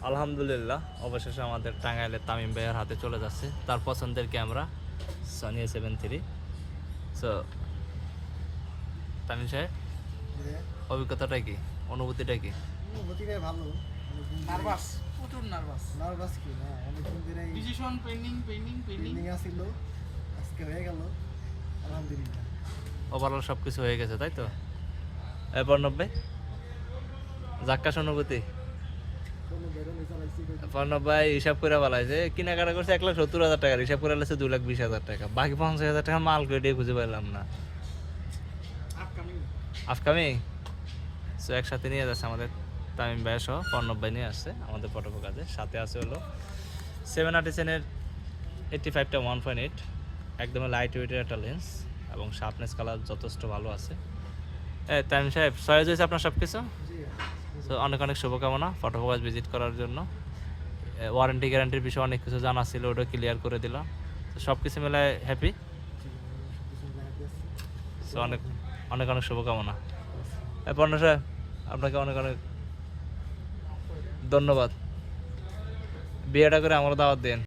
আলহামদুলিল্লাহ অবশেষে আমাদের টাঙ্গাইলের তামিম ভাইয়ের হাতে চলে যাচ্ছে তার পছন্দের camera Sony A7 III। So Tamim সাহেব, অভিজ্ঞতাটা কি, অনুভূতিটা কি? অনুভূতিটাই ভালো। নার্ভাস, প্রচুর নার্ভাস। নার্ভাস কি না, অনেকদিন ধরে ডিসিশন পেন্ডিং পেন্ডিং আসছিল, আজকে হয়ে গেল আলহামদুলিল্লাহ। ওভারঅল সব কিছু হয়ে গেছে, তাই তো? এরপর 90 যাক্কাস অনুভূতি। কোনো বেরোনি চালাইছি প্রণব ভাই হিসাব করে বলাইছে কেনাকাটা করছে 1,70,000 টাকার, হিসাব করে আলাইছে 2,20,000 টাকা, বাকি 50,000 টাকা মাল করে দিয়ে খুঁজে পেলাম না। আপকামিং। আপকামিং। সো একসাথে নিয়ে যাচ্ছে আমাদের তামিম ভাই সহ প্রণব ভাই নিয়ে আসছে আমাদের ফটোগ্রাফ কাজে। সাথে আছে হলো 7-10 85টা 1.8, একদম লাইট ওয়েটের একটা লেন্স এবং শার্পনেস কালার যথেষ্ট ভালো আছে। তামিম সাহেব, সহজ হয়েছে আপনার সব কিছু। জি। তো অনেক অনেক শুভকামনা ফটোগ্রাফ ভিজিট করার জন্য। ওয়ারেন্টি গ্যারান্টির বিষয়ে অনেক কিছু জানা ছিল, ওটা ক্লিয়ার করে দিলাম। তো সব কিছু মিলে হ্যাপি। সো অনেক অনেক অনেক শুভকামনা। পর্ণ সাহেব, আপনাকে অনেক অনেক ধন্যবাদ। বিয়েটা করে আমার দাওয়াত দিন।